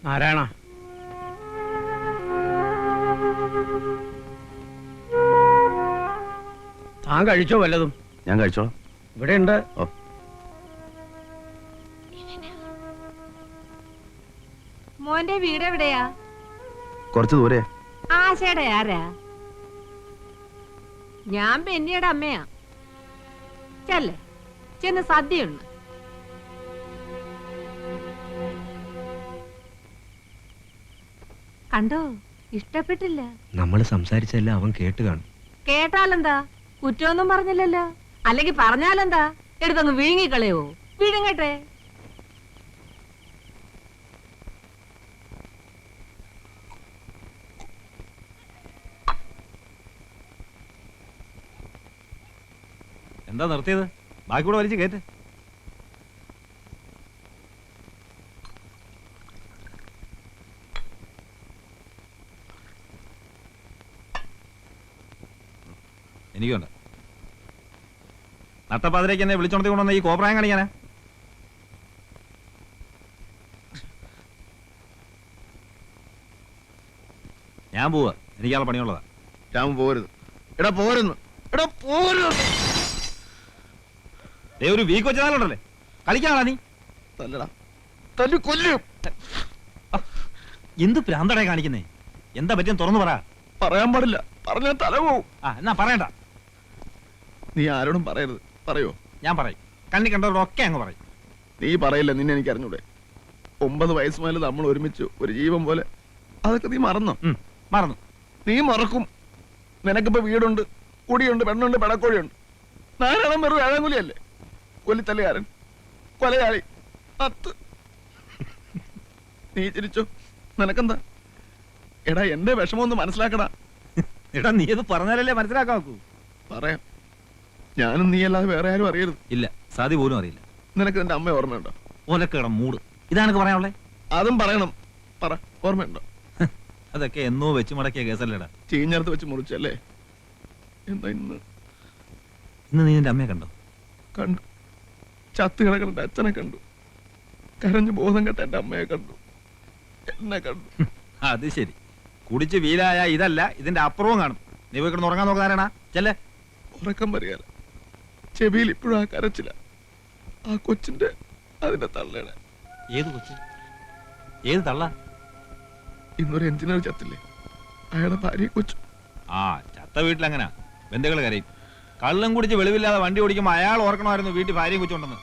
നാരായണ, താൻ കഴിച്ചോ വല്ലതും? ഞാൻ കഴിച്ചോളാം. ഇവിടെ ഉണ്ട്. മോന്റെ വീട് എവിടെയാ? കുറച്ച് ദൂരെ. ആശയുടെ ആരാ? ഞാൻ ബെന്നിയുടെ അമ്മയാ. ചെല്ലേ, ചെന്ന് സദ്യയുണ്ട്. കണ്ടോ, ഇഷ്ടപ്പെട്ടില്ല. നമ്മൾ സംസാരിച്ചെല്ലാം അവൻ കേട്ട് കാണും. കേട്ടാലെന്താ? കുറ്റമൊന്നും പറഞ്ഞില്ലല്ലോ. അല്ലെങ്കിൽ പറഞ്ഞാലെന്താ? എടുത്തങ്ങ് വിഴുങ്ങിക്കളയോ? വിഴുങ്ങട്ടെ. എന്താ നിർത്തിയത്? ബാക്കി കൂടെ വലിച്ചു കേറ്റ്. എനിക്കുണ്ട്. നട്ടപ്പാതിരേക്ക് എന്നെ വിളിച്ചോണ്ടി കൊണ്ടുവന്ന ഈ കോപ്രായം കാണിക്കാനാ? ഞാൻ പോവാ, എനിക്കാളെ പണിയുള്ളതാ. രാമ പോരുത്. എടാ പോരുന്നു. എടാ പോരുന്നു. ഒരു വീക്ക് വെച്ചാലുണ്ടല്ലേ കളിക്കാണാ നീ? തല്ലടാ, തല്ലു കൊല്ലും. എന്ത് പ്രാന്തടേ കാണിക്കുന്നേ? എന്താ പറ്റിയെന്ന് തുറന്നു പറ. പറയാൻ പാടില്ല, പറഞ്ഞാൽ തല പോവും. എന്നാ പറയണ്ട. നീ ആരോടും പറയരുത്. പറയോ? ഞാൻ പറയും. കണ്ണി കണ്ടവരോടൊക്കെ അങ്ങ് പറയും. നീ പറയില്ല, നിന്നെ എനിക്ക് അറിഞ്ഞൂടെ. 9 വയസ്സ് മുതൽ നമ്മൾ ഒരുമിച്ച് ഒരു ജീവൻ പോലെ. അതൊക്കെ നീ മറന്നോ? മറന്നു. നീ മറക്കും. നിനക്കിപ്പോ വീടുണ്ട്, കുടിയുണ്ട്, പെണ്ണുണ്ട്, പെടക്കോഴിയുണ്ട്. നാരായണം വെറും ഏഴാങ്കുലിയല്ലേ? കൊല്ലിത്തല്ലുകാരൻ, കൊലയാളി, അത്ത്. നീ ചിരിച്ചോ? നിനക്കെന്താ? എടാ, എന്റെ വിഷമം ഒന്ന് മനസ്സിലാക്കടാ. എടാ, നീ ഇത് പറഞ്ഞാലല്ലേ മനസ്സിലാക്കാൻ നോക്കൂ. പറയാം. ഞാനും നീ അല്ലാതെ വേറെ ആരും അറിയരുത്. ഇല്ല, സാധി പോലും അറിയില്ല. നിനക്ക് നിന്റെ അമ്മ ഓർമ്മയുണ്ടോ? ഓലക്കേട മൂട്. ഇതാണ് പറയാനുള്ളേ? അതും പറയണം. പറ, ഓർമ്മയുണ്ടോ? അതൊക്കെ എന്നോ വെച്ച് മടക്കിയ കേസല്ലേടാ. ചീഞ്ഞടുത്ത് വെച്ച് മുറിച്ചല്ലേ? എന്താ ഇന്ന്? ഇന്ന് നീ നിന്റെ അമ്മയെ കണ്ടോ? കണ്ടു. ചത്ത് കിടക്കുന്ന അച്ഛനെ കണ്ടു. കരഞ്ഞു ബോധം കെട്ട എന്റെ അമ്മയെ കണ്ടു. എന്നെ കണ്ടു. അത് ശരി. കുടിച്ച് വീലായ ഇതല്ല, ഇതിന്റെ അപ്പുറവും കാണും. നീ പോയി കിടന്ന് ഉറങ്ങാൻ നോക്കാനാണ്. ചെല്ലേ. ഉറക്കം വരികയല്ല, ചെവിയിൽ ഇപ്പോഴും ആ കരച്ചില്ല. ആ കൊച്ചിന്റെ, അതിന്റെ തള്ളയുടെ. ഏത് കൊച്ച്? ഏത് തള്ള? ഇന്നൊരു എഞ്ചിനീയർ ചത്തില്ലേ, അയാളുടെ ഭാര്യ കൊച്ചു. ചത്ത വീട്ടിലങ്ങനെ ബന്ധുക്കൾ കരയും. കള്ളം കുടിച്ച് വെളിവില്ലാതെ വണ്ടി ഓടിക്കുമ്പോ അയാൾ ഓർക്കണമായിരുന്നു വീട്ടിൽ ഭാര്യയും കൊച്ചുണ്ടെന്ന്.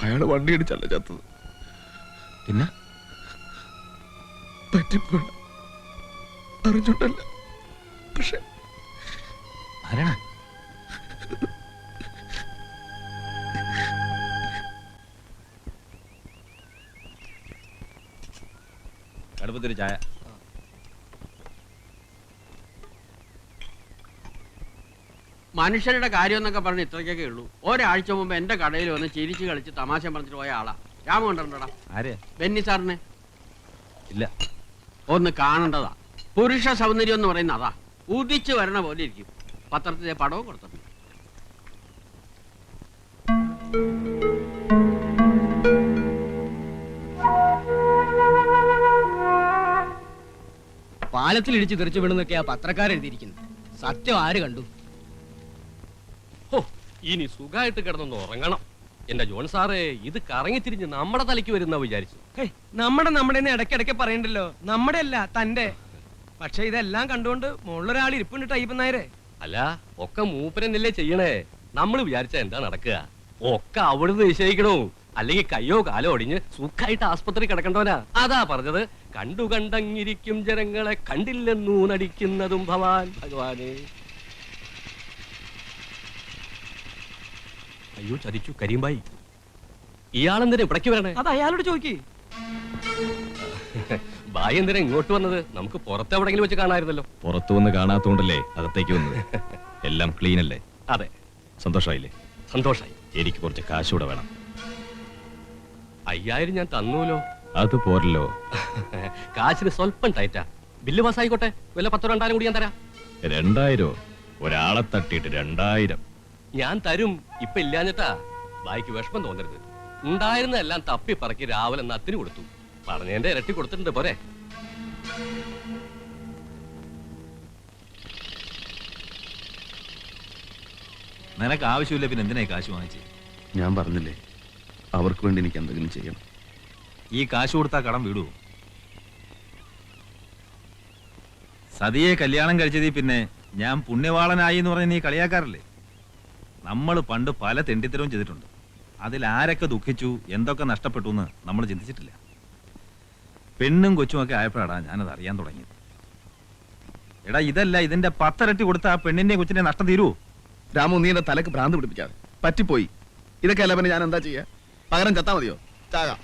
അയാള് വണ്ടി ഇടിച്ചല്ല ചത്തത്. പിന്നെ പറ്റിപ്പോണ അറിഞ്ഞോണ്ടല്ല. പക്ഷെ ആരാണ്? കടുപ്പത്തൊരു ചായ. മനുഷ്യരുടെ കാര്യം എന്നൊക്കെ പറഞ്ഞ് ഇത്രയ്ക്കൊക്കെ ഉള്ളൂ. ഒരാഴ്ച മുമ്പ് എന്റെ കടയിൽ വന്ന് ചിരിച്ചു കളിച്ച് തമാശ പറഞ്ഞിട്ട് പോയ ആളാ. രാമ കണ്ടിട്ടുണ്ടോടാ? ആരെയാ? ബെന്നി സാറിനെ. ഇല്ല. ഒന്ന് കാണേണ്ടതാ. പുരുഷ സൗന്ദര്യം എന്ന് പറയുന്ന അതാ. ഉദിച്ചു വരണ പോലെ ഇരിക്കും. പത്രത്തിലെ പടവും കൊടുത്തിട്ടുണ്ട്. പാലത്തിൽ ഇടിച്ച് തെറിച്ചു വീണെന്നൊക്കെയാ പത്രക്കാരെഴുതിയിരിക്കുന്നത്. സത്യം ആര് കണ്ടു? ഇനി സുഖമായിട്ട് കിടന്നൊന്ന് ഉറങ്ങണം. എന്റെ ജോൺ സാറേ, ഇത് കറങ്ങിത്തിരിഞ്ഞ് നമ്മുടെ തലയ്ക്ക് വരുന്ന വിചാരിച്ചു. നമ്മുടെ ഇടയ്ക്കിടയ്ക്ക് പറയണ്ടല്ലോ. നമ്മുടെ അല്ല, തന്റെ. പക്ഷെ ഇതെല്ലാം കണ്ടുകൊണ്ട് മുകളിലൊരാൾ ഇരിപ്പുണ്ട് ടൈപ്പ് നായരെ. അല്ല, ഒക്കെ മൂപ്പരന്നല്ലേ ചെയ്യണേ. നമ്മൾ വിചാരിച്ച എന്താ നടക്കുക? ഒക്കെ അവിടുന്ന് നിശ്ചയിക്കണോ? അല്ലെങ്കിൽ കയ്യോ കാലോ ഒടിഞ്ഞ് സുഖമായിട്ട് ആസ്പത്രി കിടക്കണ്ടോനാ. അതാ പറഞ്ഞത്, കണ്ടു കണ്ടങ്ങിരിക്കും ജനങ്ങളെ കണ്ടില്ലെന്നു നടിക്കുന്നതും ഭവാൻ ഭഗവാനെ. അയ്യോ, ചതിച്ചു കരീംബായി. ഇയാളെന്തിനാ ഇവിടേക്ക് വരണേ? അത് അയാളോട് ചോദിക്കേ. ബായി എന്തിനാ ഇങ്ങോട്ട് വന്നത്? നമുക്ക് പുറത്ത് എവിടെങ്കിലും വെച്ച് കാണാമായിരുന്നല്ലോ. പുറത്തു വന്ന് കാണാത്തോണ്ടല്ലേ അകത്തേക്ക് വന്നത്. എല്ലാം ക്ലീൻ അല്ലേ? അതെ. സന്തോഷമായില്ലേ? സന്തോഷായി. എനിക്ക് കുറച്ച് കാശൂടെ വേണം. 5000 ഞാൻ തന്നൂലോ. അത് പോരല്ലോ. കാശിന് സ്വല്പം ടൈറ്റാ. ബില്ല് പാസ്സായിക്കോട്ടെ. വല്ല 10,000-2000 കൂടി ഞാൻ തരാം. 2000? ഒരാളെ തട്ടിയിട്ട് 2000? ഞാൻ തരും. ഇപ്പൊ ഇല്ലാഞ്ഞിട്ടാ. ബായിക്ക് വിഷമം തോന്നരുത്. ഉണ്ടായിരുന്നെല്ലാം തപ്പി പറക്കി രാവിലെ നത്തിന് കൊടുത്തു. പറഞ്ഞതിന്റെ ഇരട്ടി കൊടുത്തിട്ടുണ്ട് പോരെ. നിനക്ക് ആവശ്യമില്ല, പിന്നെ എന്തിനാ ഈ കാശ് വാങ്ങിച്ച്? ഞാൻ പറഞ്ഞില്ലേ, അവർക്ക് വേണ്ടി എനിക്ക് എന്തെങ്കിലും ചെയ്യണം. ഈ കാശ് കൊടുത്താ കടം വിടുവോ? സതിയെ കല്യാണം കഴിച്ചതിൽ പിന്നെ ഞാൻ പുണ്യവാളനായി എന്ന് പറഞ്ഞ് നീ കളിയാക്കാറില്ലേ? നമ്മൾ പണ്ട് പല തെണ്ടിത്തരവും ചെയ്തിട്ടുണ്ട്. അതിൽ ആരൊക്കെ ദുഃഖിച്ചു, എന്തൊക്കെ നഷ്ടപ്പെട്ടു എന്ന് നമ്മൾ ചിന്തിച്ചിട്ടില്ല. പെണ്ണും കൊച്ചുമൊക്കെ ആയപ്പോഴാടാ ഞാനത് അറിയാൻ തുടങ്ങിയത്. എടാ, ഇതല്ല, ഇതിന്റെ 10 ഇരട്ടി കൊടുത്ത ആ പെണ്ണിന്റെ കൊച്ചിന്റെ നഷ്ടം തീരുവോ? രാമു, നീ എന്റെ തലക്ക് ഭ്രാന്ത് പിടിപ്പിക്കാതെ. പറ്റിപ്പോയി. ഇതൊക്കെ അല്ല പിന്നെ ഞാൻ എന്താ ചെയ്യാ? പകരം ചത്താ മതിയോ? ചാകാം.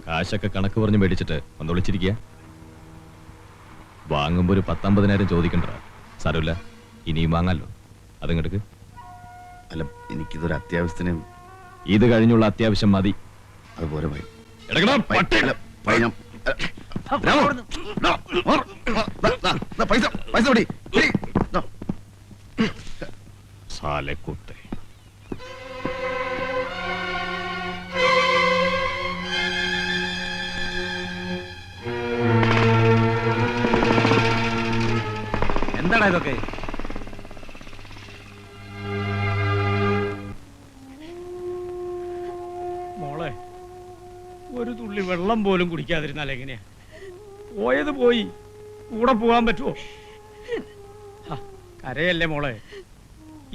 കാശൊക്കെ കണക്ക് പറഞ്ഞ് മേടിച്ചിട്ട് ഒന്ന് വിളിച്ചിരിക്കുക. വാങ്ങുമ്പോ ഒരു 10-50,000 ചോദിക്കണ്ട. സാരമില്ല, ഇനിയും വാങ്ങാലോ. അതങ്ങോട്ട്. അല്ല, എനിക്കിതൊരു അത്യാവശ്യത്തിന്. ഇത് കഴിഞ്ഞുള്ള അത്യാവശ്യം മതി. അതുപോലെ പോയി. സാലക്കൂത്തെ. എന്താടാ ഇതൊക്കെ? മോളെ, ഒരു തുള്ളി വെള്ളം പോലും കുടിക്കാതിരുന്നാൽ എങ്ങനെയാ? പോയത് പോയി, കൂടെ പോകാൻ പറ്റുമോ? കരയല്ലേ മോളെ,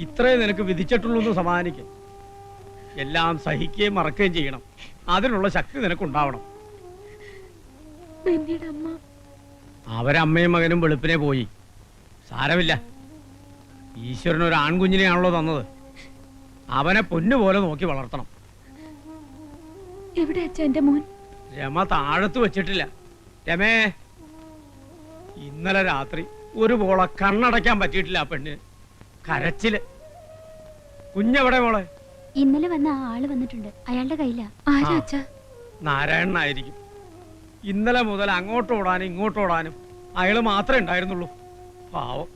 ഇത്രേ നിനക്ക് വിധിച്ചിട്ടുള്ളൂ എന്ന് സമാധാനിക്കും. എല്ലാം സഹിക്കുകയും മറക്കുകയും ചെയ്യണം. അതിനുള്ള ശക്തി നിനക്കുണ്ടാവണം. അവരമ്മയും മകനും വെളുപ്പിനെ പോയി. സാരമില്ല, ഈശ്വരൻ ഒരു ആൺകുഞ്ഞിനെയാണല്ലോ തന്നത്. അവനെ പൊന്നുപോലെ നോക്കി വളർത്തണം. എവിടെ അച്ഛാ എന്റെ മോൻ? രമ താഴത്ത് വെച്ചിട്ടില്ല. രമേ, ഇന്നലെ രാത്രി ഒരു പോളെ കണ്ണടയ്ക്കാൻ പറ്റിയിട്ടില്ല ആ പെണ്ണ്. കരച്ചില്. കുഞ്ഞെവിടെ മോളെ? ഇന്നലെ വന്ന ആ ആള് വന്നിട്ടുണ്ട്. അയാളുടെ കയ്യിലാ. ആരാ അച്ഛാ? നാരായണനായിരിക്കും. ഇന്നലെ മുതൽ അങ്ങോട്ടോടാനും ഇങ്ങോട്ടോടാനും അയാള് മാത്രമേ ഉണ്ടായിരുന്നുള്ളൂ. പാവം.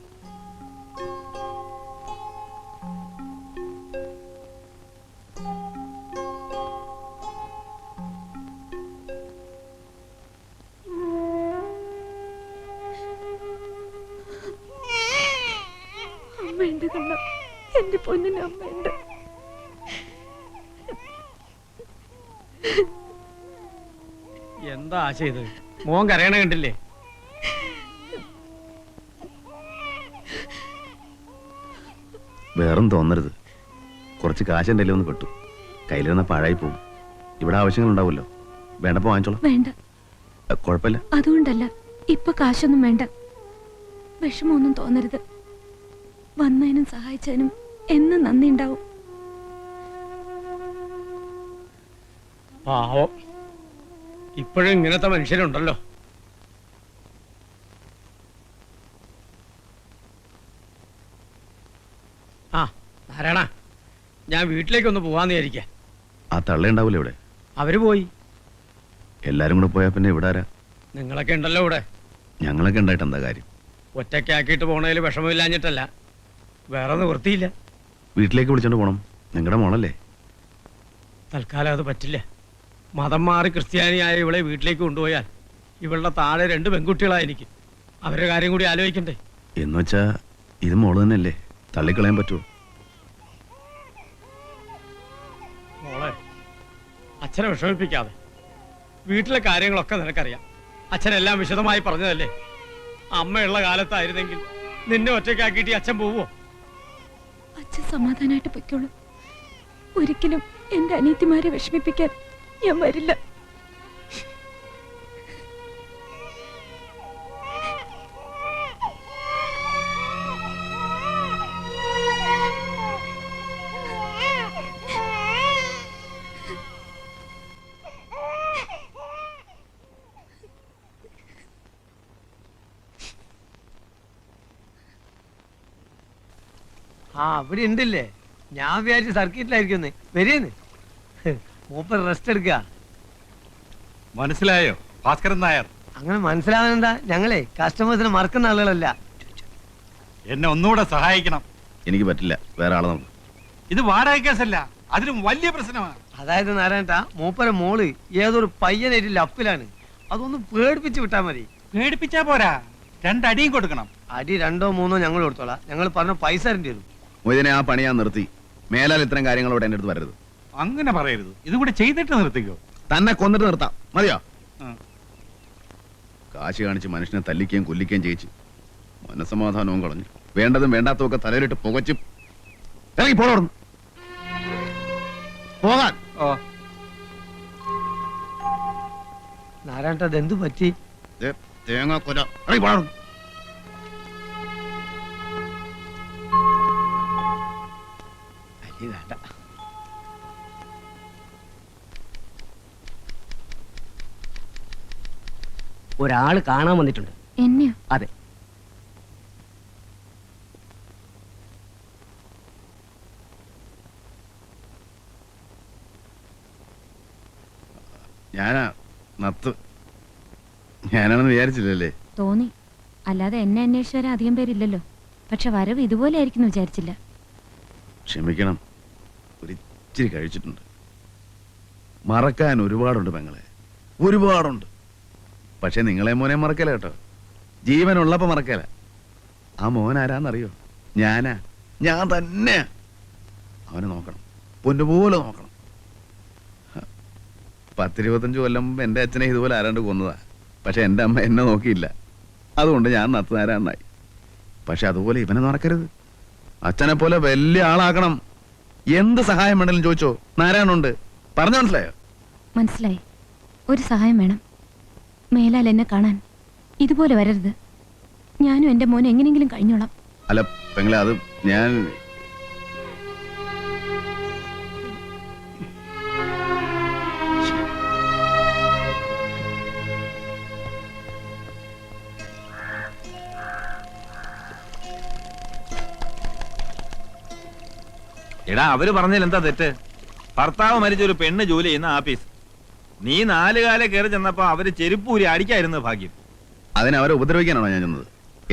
അമ്മയുണ്ട് കണ്ണ, എന്റെ പൊന്നിന് അമ്മയുണ്ട്. എന്താ ചെയ്ത്? മോൻ കരയണ കണ്ടില്ലേ? വേറൊന്നും തോന്നരുത്. കുറച്ച് കാശ് എൻ്റെ ഒന്ന് പെട്ടു. കയ്യിലിരുന്ന പാഴായി പോകും. ഇവിടെ ആവശ്യങ്ങൾ ഉണ്ടാവുമല്ലോ. വേണ്ടപ്പോ വാങ്ങിച്ചോളാം. വേണ്ട, കുഴപ്പമില്ല. അതുകൊണ്ടല്ല, ഇപ്പൊ കാശൊന്നും വേണ്ട. വിഷമൊന്നും തോന്നരുത്. വന്നതിനും സഹായിച്ചതിനും എന്നും നന്ദി ഉണ്ടാവും. പാവം. ഇപ്പോഴും ഇങ്ങനത്തെ മനുഷ്യരുണ്ടല്ലോ. ആ നാരായണ, ഞാൻ വീട്ടിലേക്കൊന്ന് പോവാന്ന് വിചാരിക്ക. ആ തള്ള ഉണ്ടാവൂലേ ഇവിടെ? അവര് പോയി. എല്ലാരും കൂടെ പോയാ പിന്നെ ഇവിടെ ആരാ? നിങ്ങളൊക്കെ ഉണ്ടല്ലോ ഇവിടെ. ഞങ്ങളൊക്കെ ഉണ്ടായിട്ട് എന്താ കാര്യം? ഒറ്റയ്ക്കാക്കിയിട്ട് പോണതിൽ വിഷമമില്ലാഞ്ഞിട്ടല്ല, വേറെ നിവൃത്തിയില്ല. വീട്ടിലേക്ക് വിളിച്ചോണ്ട് പോണം. നിങ്ങളുടെ മോളല്ലേ? തൽക്കാലം അത് പറ്റില്ല. മതം മാറി ക്രിസ്ത്യാനിയായ ഇവളെ വീട്ടിലേക്ക് കൊണ്ടുപോയാൽ ഇവളുടെ താഴെ 2 പെൺകുട്ടികളാ എനിക്ക്. അവരുടെ കാര്യം കൂടി ആലോചിക്കണ്ടേ? എന്നുവെച്ചാ ഇത് മോള് തന്നെയല്ലേ, തള്ളിക്കളയാൻ പറ്റുമോ? മോളെ, അച്ഛനെ വിഷമിപ്പിക്കാതെ. വീട്ടിലെ കാര്യങ്ങളൊക്കെ നിനക്കറിയാം. അച്ഛനെല്ലാം വിശദമായി പറഞ്ഞതല്ലേ. അമ്മയുള്ള കാലത്തായിരുന്നെങ്കിൽ നിന്നെ ഒറ്റയ്ക്കാക്കിയിട്ട് അച്ഛൻ പോവോ? അച്ഛൻ സമാധാനമായിട്ട് പൊയ്ക്കോളൂ. ഒരിക്കലും എന്റെ അനിയത്തിമാരെ വിഷമിപ്പിക്കാൻ ഞാൻ വരില്ല. ആ അവിടെ ഉണ്ടല്ലേ? ഞാൻ വിചാരിച്ചു സർക്കിട്ടിലായിരിക്കും. വരേന്ന് മൂപ്പർ റെസ്റ്റ് എടുക്കുക. മനസ്സിലായോ ഭാസ്കരൻ നായർ? അങ്ങനെ മനസ്സിലാവാനെന്താ? ഞങ്ങളെ കസ്റ്റമേഴ്സിനെ മറക്കുന്ന ആളുകളല്ല. എന്നെ ഒന്നുകൂടെ സഹായിക്കണം. എനിക്ക് പറ്റില്ല, വേറെ ആളെ നോക്കും. ഇത് വാടക കേസല്ല, അതിലും വലിയ പ്രശ്നമാണ്. അതായത് നാരായണ മൂപ്പര മോള് ഏതൊരു പയ്യനായിട്ട് ലപ്പിലാണ്. അതൊന്ന് പേടിപ്പിച്ച് വിട്ടാ മതി. പേടിപ്പിച്ചാ പോരാ, രണ്ടടിയും കൊടുക്കണം. അടി 2 3 ഞങ്ങൾ കൊടുത്തോളാം. ഞങ്ങൾ പറഞ്ഞ പൈസ തരേണ്ടി വരും. മൊയ്തീനെ, ആ പണി ഞാൻ നിർത്തി. മേലാൽ ഇത്തരം കാര്യങ്ങളോട് എന്റെ അടുത്ത് വരരുത്. അങ്ങനെ പറയരുത്, ഇതുകൂടെ ചെയ്തിട്ട് നിർത്തിക്കോ. തന്നെ കൊന്നിട്ട് നിർത്താം, മതിയോ? ആ. കാശ് കാണിച്ച് മനുഷ്യനെ തല്ലിക്കുകയും കൊല്ലിക്കുകയും ചെയ്യിച്ച് മനസ്സമാധാനവും കളഞ്ഞു. വേണ്ടതും വേണ്ടാത്തതൊക്കെ തലയിലിട്ട് പുകച്ച് ഇറങ്ങി പോകണം. പോകാൻ നാരായണ അതെന്തു പറ്റി? തേങ്ങാക്കൊല, ഇറങ്ങി പോകണം. വേണ്ട. ഒരാള് കാണാൻ വന്നിട്ടുണ്ട്. എന്നെയോ? അതെ. ഞാനാ നത്ത്. ഞാനാണെന്ന് വിചാരിച്ചില്ലല്ലേ? തോന്നി. അല്ലാതെ എന്നെ അന്വേഷിച്ച് വരാൻ അധികം പേരില്ലല്ലോ. പക്ഷെ വരവ് ഇതുപോലെ ആയിരിക്കും വിചാരിച്ചില്ല. ക്ഷമിക്കണം, ഒരിച്ചിരി കഴിച്ചിട്ടുണ്ട്. മറക്കാൻ ഒരുപാടുണ്ട് പെങ്ങളെ, ഒരുപാടുണ്ട്. പക്ഷെ നിങ്ങളെ മോനെ മറക്കല കേട്ടോ. ജീവനുള്ളപ്പോ മറക്കല. ആ മോൻ ആരാന്നറിയോ? ഞാൻ തന്നെ. അവനെ നോക്കണം, പൊന്നുപോലെ നോക്കണം. 10-25 കൊല്ലം മുമ്പ് എൻ്റെ അച്ഛനെ ഇതുപോലെ ആരാണ്ട് കൊന്നതാ. പക്ഷെ എൻ്റെ അമ്മ എന്നെ നോക്കിയില്ല. അതുകൊണ്ട് ഞാൻ നത്തുനാരാന്നായി. പക്ഷെ അതുപോലെ ഇവനെ നടക്കരുത്. അച്ഛനെ പോലെ വലിയ ആളാക്കണം. എന്ത് സഹായം വേണമെങ്കിലും ചോദിച്ചോ, നാരായണുണ്ട്. പറഞ്ഞു മനസ്സിലായോ? മനസ്സിലായി. ഒരു സഹായം വേണം. മേലാൽ എന്നെ കാണാൻ ഇതുപോലെ വരരുത്. ഞാനും എന്റെ മോനെ എങ്ങനെയെങ്കിലും കഴിഞ്ഞോളാം. അല്ല പെങ്ങളെ, അത് ഞാൻ എടാ, അവര് പറഞ്ഞതിൽ എന്താ തെറ്റ്? ഭർത്താവ് മരിച്ച ഒരു പെണ്ണ് ജോലി ചെയ്യുന്ന ആഫീസ്. നീ 4 കാലം കയറി ചെന്നപ്പോ അവര് ചെരുപ്പൂരി അടിക്കായിരുന്നു ഭാഗ്യം. അതിനവരെ ഉപദ്രവിക്കാനാണോ ഞാൻ ചെന്നത്?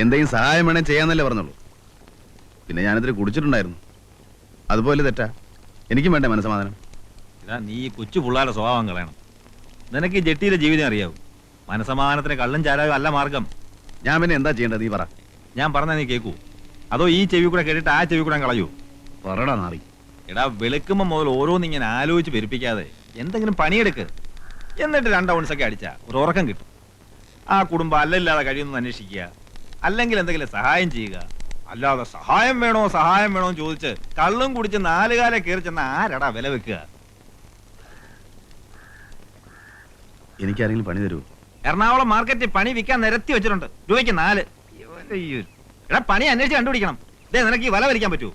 എന്തെങ്കിലും സഹായം വേണേ ചെയ്യാന്നല്ലേ പറഞ്ഞുള്ളൂ. പിന്നെ ഞാനിതിൽ കുടിച്ചിട്ടുണ്ടായിരുന്നു. അതുപോലെ തെറ്റാ? എനിക്കും വേണ്ടേ മനസ്സമാധാനം? എടാ, നീ ഈ കൊച്ചു പിള്ളേരുടെ സ്വഭാവം കളയണം. നിനക്ക് ഈ ജെട്ടിയിലെ ജീവിതം അറിയാവൂ. മനസ്സമാധാനത്തിന് കള്ളും ചാരായും അല്ല മാർഗം. ഞാൻ പിന്നെ എന്താ ചെയ്യേണ്ടത്? നീ പറ. ഞാൻ പറഞ്ഞാ നീ കേൾക്കൂ? അതോ ഈ ചെവി കൂടെ കേട്ടിട്ട് ആ ചെവി കൂടെ കളയൂ? പറടാ നാറി. എടാ, വെളുക്കുമ്പോ മുതൽ ഓരോന്നിങ്ങനെ ആലോചിച്ച് പെരുപ്പിക്കാതെ എന്തെങ്കിലും പണിയെടുക്ക്. എന്നിട്ട് 2 ഔൺസൊക്കെ അടിച്ചാ ഒരു ഉറക്കം കിട്ടും. ആ കുടുംബം അല്ലല്ലാതെ കഴിയുമെന്ന് അന്വേഷിക്കുക, അല്ലെങ്കിൽ എന്തെങ്കിലും സഹായം ചെയ്യുക. അല്ലാതെ സഹായം വേണോ എന്ന് ചോദിച്ച് കള്ളും കുടിച്ച് 4 കാലം കയറി ചെന്ന ആരടാ വില വെക്കുക? എനിക്കാരെങ്കിലും പണി തരൂ? എറണാകുളം മാർക്കറ്റിൽ പണി വിൽക്കാൻ നിരത്തി വെച്ചിട്ടുണ്ട്. രൂപയ്ക്ക് 4. എടാ, പണി അന്വേഷിച്ച് കണ്ടുപിടിക്കണം. നിനക്ക് ഈ വല വലിക്കാൻ പറ്റൂ?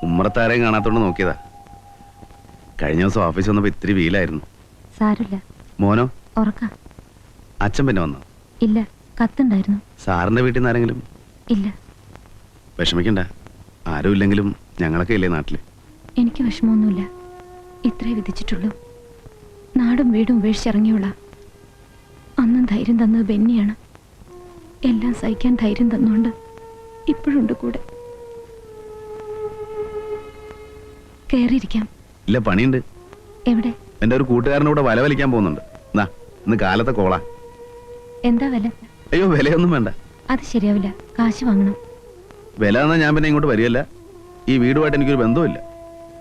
ഉമ്മറത്താരെയും കാണാത്തോണ്ട് നോക്കിയതാ. കഴിഞ്ഞ ദിവസം ഓഫീസ് വന്നപ്പോ ഇത്തിരി വീലായിരുന്നു. സാരില്ല. മോനോ? ഉറക്കം. അച്ഛൻ പിന്നെ വന്നോ? ഇല്ല, കത്തുണ്ടായിരുന്നു. സാറിന്റെ വീട്ടിൽ നിന്ന് ആരെങ്കിലും? ഇല്ല. വിഷമിക്കണ്ട, ആരും ഇല്ലെങ്കിലും ഞങ്ങളൊക്കെ ഇല്ലേ നാട്ടില്. എനിക്ക് വിഷമമൊന്നുമില്ല. ഇത്രേ വിധിച്ചിട്ടുള്ളൂ. നാടും വീടും ഉപേക്ഷിച്ചിറങ്ങിയുള്ള അന്നും ധൈര്യം തന്നത് ബെന്നിയാണ്. എല്ലാം സഹിക്കാൻ ധൈര്യം തന്നുകൊണ്ട് ഇപ്പോഴുണ്ട് കൂടെ. കയറിയിരിക്കാം. ഇല്ല, പണിയുണ്ട്. എവിടെ? എന്റെ ഒരു കൂട്ടുകാരൻ്റെ കൂടെ വല വലിക്കാൻ പോകുന്നുണ്ട്. എന്നാ ഇന്ന് കാലത്തെ കോള. എന്താ വില? അയ്യോ, വിലയൊന്നും വേണ്ട. അത് ശരിയാവില്ല, കാശ് വാങ്ങണം. വില എന്നാ ഞാൻ പിന്നെ ഇങ്ങോട്ട് വരികയല്ല. ഈ വീടുമായിട്ട് എനിക്കൊരു ബന്ധവുമില്ല.